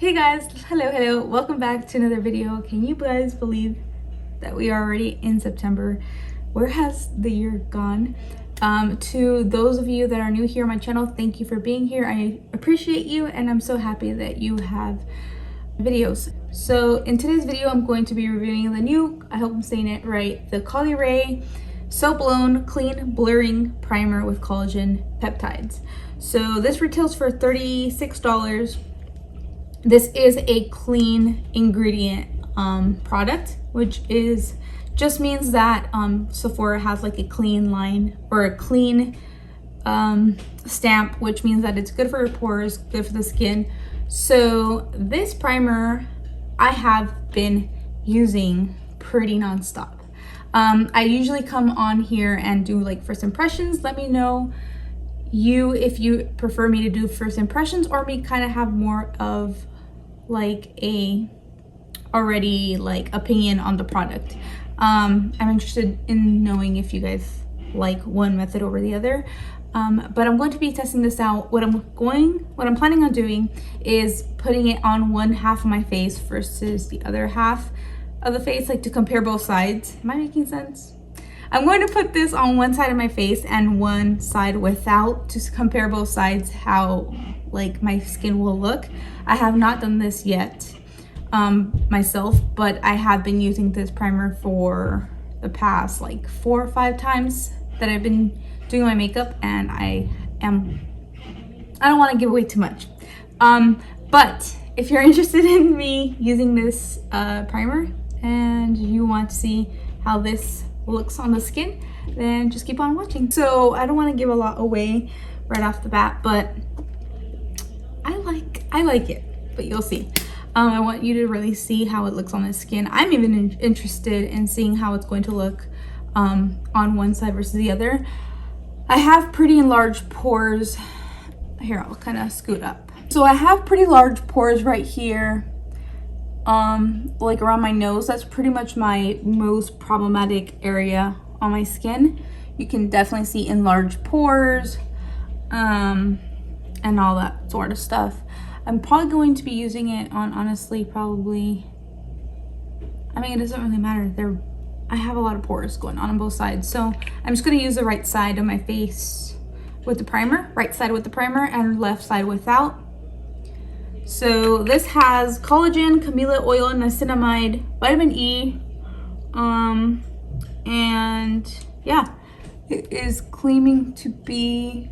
Hey guys, hello, welcome back to another video. Can you guys believe that we are already in September? Where has the year gone? To those of you that are new here on my channel, thank you for being here. I appreciate you and I'm so happy that you have videos. So in today's video, I'm going to be reviewing the new, I hope I'm saying it right, the Carliray Soap Blown Clean Blurring Primer with Collagen Peptides. So this retails for $36. This is a clean ingredient product, which just means that Sephora has like a clean line or a clean stamp, which means that it's good for your pores, good for the skin. So this primer I have been using pretty nonstop. I usually come on here and do like first impressions. Let me know if you prefer me to do first impressions or me kind of have more of like a already like opinion on the product. I'm interested in knowing if you guys like one method over the other. But I'm going to be testing this out. What I'm planning on doing is putting it on one half of my face versus the other half of the face, like to compare both sides. Am I making sense? I'm going to put this on one side of my face and one side without, to compare both sides, how like my skin will look. I have not done this yet myself, but I have been using this primer for the past like 4 or 5 times that I've been doing my makeup, and I don't want to give away too much. But if you're interested in me using this primer and you want to see how this looks on the skin, then just keep on watching. So I don't want to give a lot away right off the bat, but I like it, but you'll see. I want you to really see how it looks on the skin. I'm even interested in seeing how it's going to look on one side versus the other. I have pretty large pores. Here, I'll kind of scoot up. So I have pretty large pores right here, like around my nose. That's pretty much my most problematic area on my skin. You can definitely see enlarged pores and all that sort of stuff. I'm probably going to be using it on, honestly, probably, I mean, it doesn't really matter. I have a lot of pores going on both sides. So I'm just going to use the right side of my face with the primer, right side with the primer and left side without. So this has collagen, camellia oil, niacinamide, vitamin E, and yeah, it is claiming to be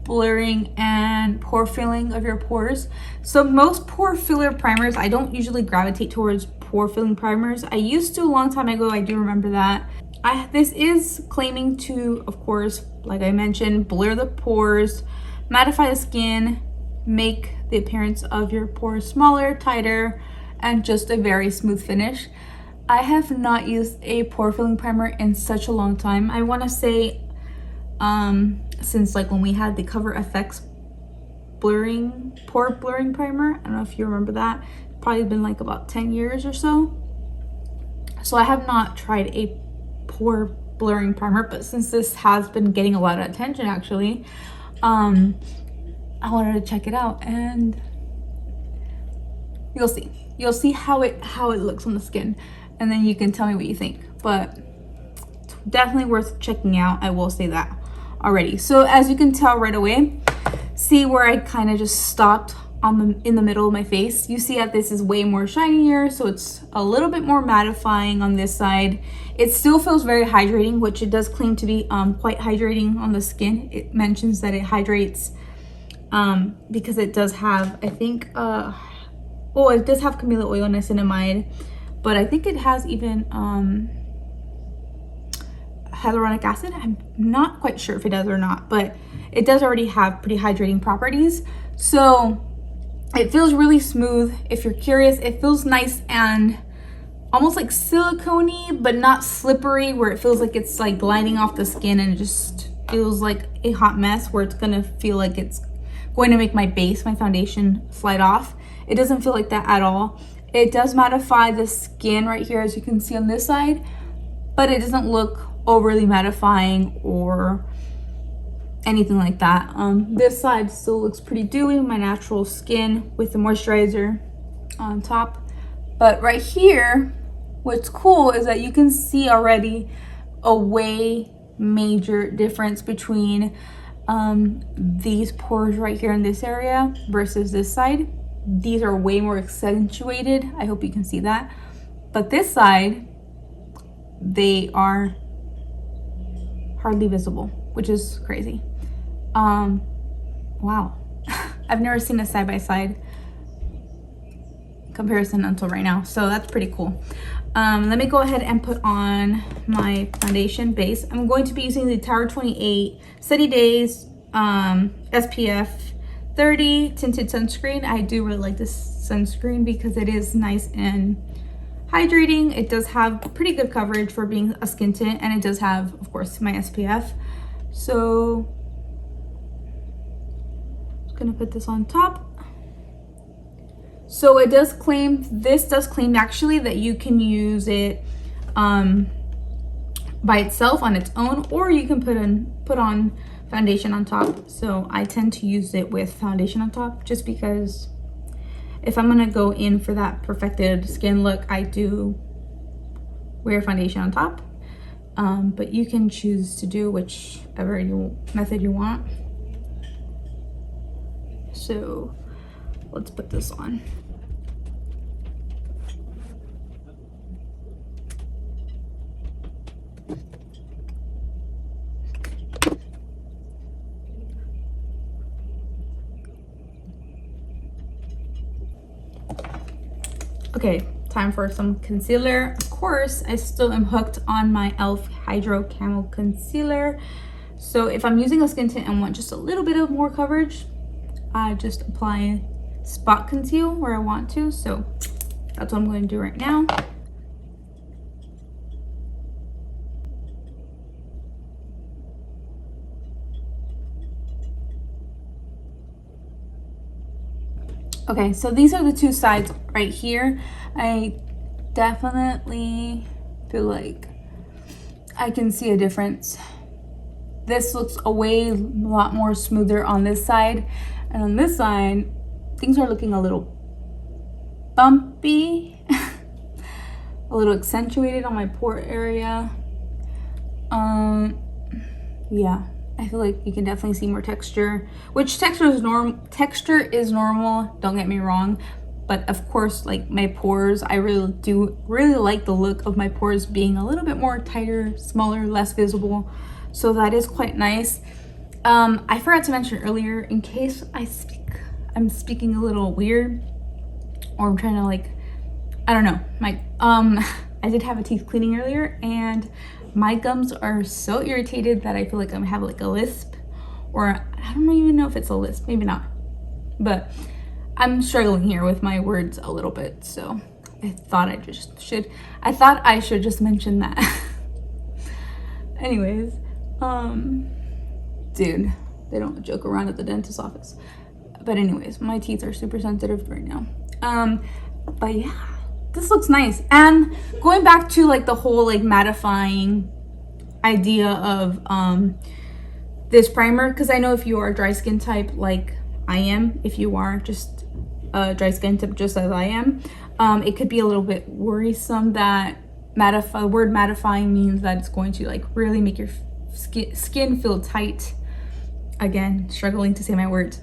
blurring and pore filling of your pores. So most pore filler primers, I don't usually gravitate towards pore filling primers. I used to a long time ago, I do remember that. This is claiming to, of course, like I mentioned, blur the pores, mattify the skin, make the appearance of your pores smaller, tighter, and just a very smooth finish. I have not used a pore filling primer in such a long time. I want to say since like when we had the Cover FX pore blurring primer. I don't know if you remember that. Probably been like about 10 years or so. So I have not tried a pore blurring primer, but since this has been getting a lot of attention actually, I wanted to check it out, and you'll see how it looks on the skin, and then you can tell me what you think. But it's definitely worth checking out, I will say that already. So as you can tell right away, see where I kind of just stopped in the middle of my face. You see that this is way more shinier, so it's a little bit more mattifying on this side. It still feels very hydrating, which it does claim to be quite hydrating on the skin. It mentions that it hydrates because it does have, I think, it does have camellia oil and niacinamide, but I think it has even hyaluronic acid. I'm not quite sure if it does or not, but it does already have pretty hydrating properties. So it feels really smooth. If you're curious, it feels nice and almost like silicone-y, but not slippery, where it feels like it's like gliding off the skin and it just feels like a hot mess, where it's gonna feel like it's going to make my foundation slide off. It doesn't feel like that at all. It does mattify the skin right here, as you can see on this side, but it doesn't look overly mattifying or anything like that. This side still looks pretty dewy, my natural skin with the moisturizer on top. But right here, what's cool is that you can see already a way major difference between these pores right here in this area versus this side. These are way more accentuated. I hope you can see that. But this side, they are hardly visible, which is crazy. Wow. I've never seen a side-by-side comparison until right now, so that's pretty cool. Let me go ahead and put on my foundation base. I'm going to be using the Tower 28 Sunny Days SPF 30 tinted sunscreen. I do really like this sunscreen because it is nice and hydrating. It does have pretty good coverage for being a skin tint, and it does have, of course, my SPF. So just gonna put this on top. So it does claim, this does claim actually that you can use it by itself on its own, or you can put on foundation on top. So I tend to use it with foundation on top, just because if I'm gonna go in for that perfected skin look, I do wear foundation on top. But you can choose to do whichever method you want. So let's put this on. Okay, time for some concealer. Of course, I still am hooked on my e.l.f. Hydro Camo Concealer. So if I'm using a skin tint and want just a little bit of more coverage, I just apply spot conceal where I want to. So that's what I'm going to do right now. Okay, so these are the two sides right here. I definitely feel like I can see a difference. This looks a lot more smoother on this side, and on this side things are looking a little bumpy, a little accentuated on my pore area. Yeah, I feel like you can definitely see more texture, which texture is normal, don't get me wrong. But of course, like my pores, I really like the look of my pores being a little bit more tighter, smaller, less visible. So that is quite nice. I forgot to mention earlier, in case I'm speaking a little weird, or I'm trying to I don't know, I did have a teeth cleaning earlier, and my gums are so irritated that I feel like I have a lisp, or I don't even know if it's a lisp, maybe not, but I'm struggling here with my words a little bit, so I thought I should just mention that. Anyways, dude, they don't joke around at the dentist's office. But anyways, my teeth are super sensitive right now. But yeah, this looks nice. And going back to the whole mattifying idea of this primer, because I know if you are a dry skin type like I am, if you are just a dry skin type just as I am, it could be a little bit worrisome that the word mattifying means that it's going to really make your skin feel tight. Again, struggling to say my words.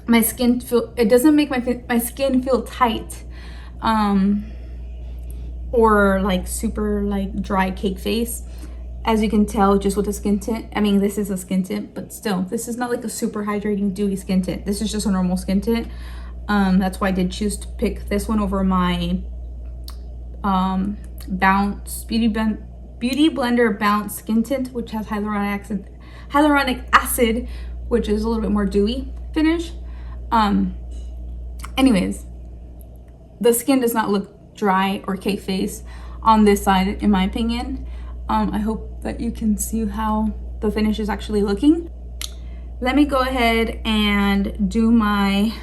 It doesn't make my skin feel tight, or super dry cake face, as you can tell just with the skin tint. I mean, this is a skin tint, but still, this is not a super hydrating dewy skin tint. This is just a normal skin tint. That's why I did choose to pick this one over my Bounce Beauty Blender Bounce Skin Tint, which has hyaluronic acid, which is a little bit more dewy finish. Anyways, the skin does not look dry or cake face on this side, in my opinion. I hope that you can see how the finish is actually looking. Let me go ahead and do my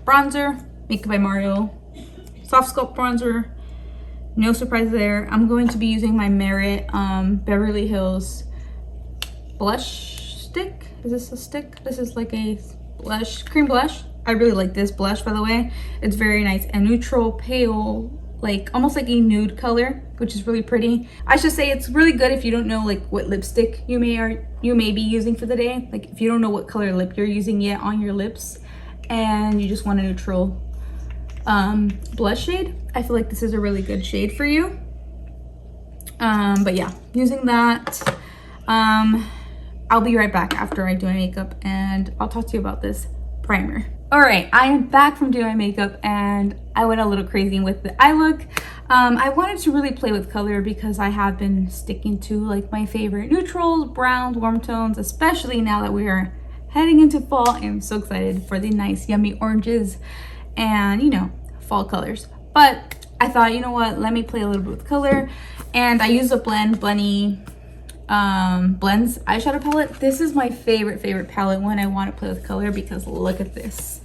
bronzer, Makeup by Mario Soft Sculpt Bronzer. No surprise there. I'm going to be using my Merit Beverly Hills blush stick. Is this a stick? This is like a blush, cream blush. I really like this blush, by the way. It's very nice and neutral, pale, like almost like a nude color, which is really pretty. I should say it's really good if you don't know like what lipstick you may be using for the day. Like if you don't know what color lip you're using yet on your lips and you just want a neutral blush shade, I feel like this is a really good shade for you. But yeah, using that. I'll be right back after I do my makeup and I'll talk to you about this primer. All right, I am back from doing my makeup and I went a little crazy with the eye look. I wanted to really play with color because I have been sticking to like my favorite neutrals, browns, warm tones, especially now that we are heading into fall. I'm so excited for the nice yummy oranges and, you know, fall colors. But I thought, you know what, let me play a little bit with color. And I used a Blend Bunny Blends eyeshadow palette. This is my favorite palette when I want to play with color because look at this.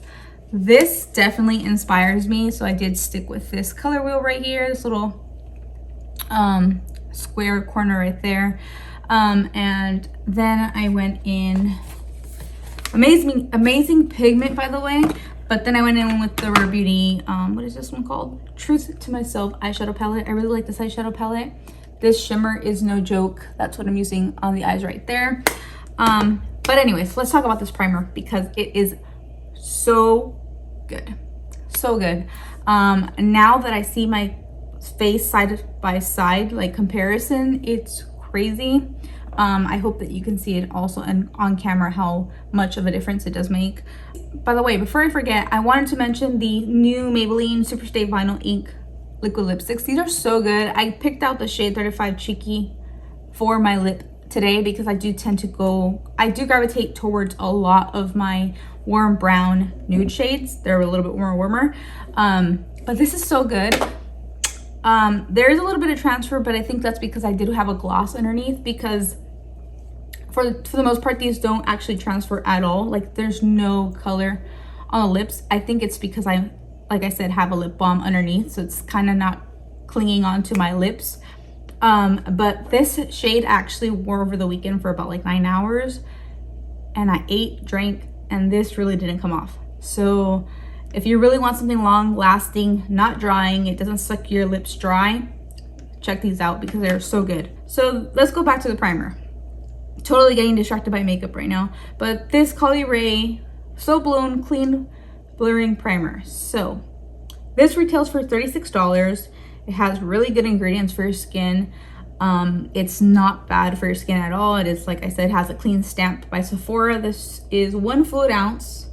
This definitely inspires me, so I did stick with this color wheel right here, this little square corner right there. And then I went in amazing pigment, by the way, but then I went in with the Rare Beauty, what is this one called? Truth to Myself eyeshadow palette. I really like this eyeshadow palette. This shimmer is no joke. That's what I'm using on the eyes right there. But anyways, let's talk about this primer because it is so good. So good. Now that I see my face side by side, like comparison, it's crazy. I hope that you can see it also on camera how much of a difference it does make. By the way, before I forget, I wanted to mention the new Maybelline Superstay Vinyl Ink liquid lipsticks. These are so good. I picked out the shade 35 Cheeky for my lip today because I do gravitate towards a lot of my warm brown nude shades. They're a little bit more warmer. But this is so good. There is a little bit of transfer, but I think that's because I did have a gloss underneath, because for the most part, these don't actually transfer at all. Like there's no color on the lips. I think it's because like I said, have a lip balm underneath, so it's kind of not clinging onto my lips. But this shade actually wore over the weekend for about like 9 hours, and I ate, drank, and this really didn't come off. So if you really want something long lasting, not drying, it doesn't suck your lips dry, check these out because they're so good. So let's go back to the primer. Totally getting distracted by makeup right now, but this Carliray So Blown Clean Blurring Primer. So this retails for $36. It has really good ingredients for your skin. It's not bad for your skin at all. It is, like I said, has a clean stamp by Sephora. This is 1 fluid ounce.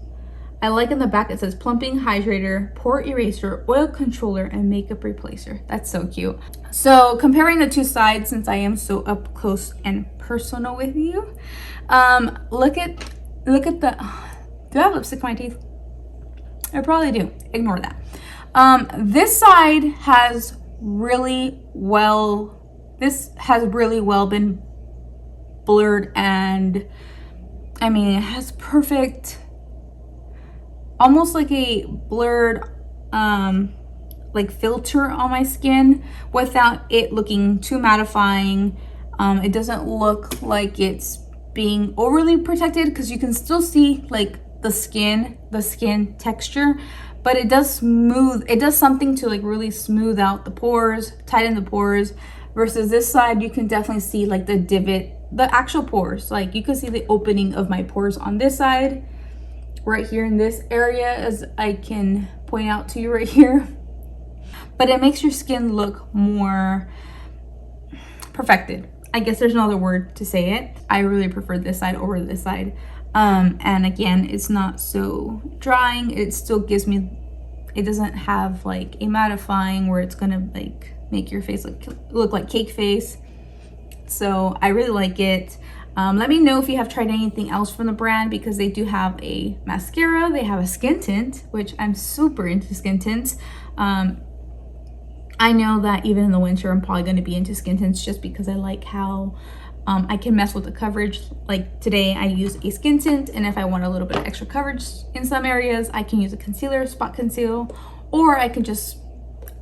I like in the back it says plumping hydrator, pore eraser, oil controller, and makeup replacer. That's so cute. So comparing the two sides, since I am so up close and personal with you, look at the, do I have lipstick on my teeth? I probably do. Ignore that. This side has really well been blurred, and I mean it has perfect, almost like a blurred like filter on my skin without it looking too mattifying. It doesn't look like it's being overly protected because you can still see like the skin texture, but it does something to like really smooth out the pores, tighten the pores, versus this side you can definitely see like the divot, the actual pores. Like you can see the opening of my pores on this side right here in this area, as I can point out to you right here, but it makes your skin look more perfected. I guess there's no other word to say it. I really prefer this side over this side. And again, it's not so drying. It still gives me, it doesn't have like a mattifying where it's gonna like make your face look like cake face. So I really like it. Let me know if you have tried anything else from the brand, because they do have a mascara, they have a skin tint, which I'm super into skin tints. I know that even in the winter I'm probably going to be into skin tints just because I like how I can mess with the coverage. Like today I use a skin tint, and if I want a little bit of extra coverage in some areas, I can use a concealer, spot conceal, or I can just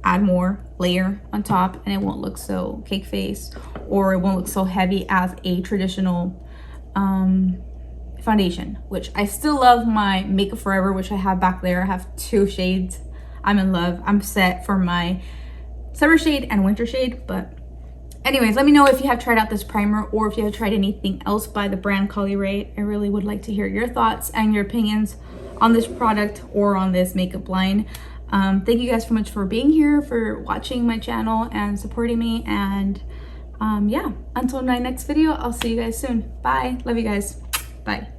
add more layer on top and it won't look so cake face, or it won't look so heavy as a traditional foundation, which I still love my Makeup Forever, which I have back there. I have 2 shades. I'm in love. I'm set for my summer shade and winter shade. But anyways, let me know if you have tried out this primer or if you have tried anything else by the brand Carliray. I really would like to hear your thoughts and your opinions on this product or on this makeup line. Thank you guys so much for being here, for watching my channel and supporting me. And yeah, until my next video, I'll see you guys soon. Bye. Love you guys. Bye.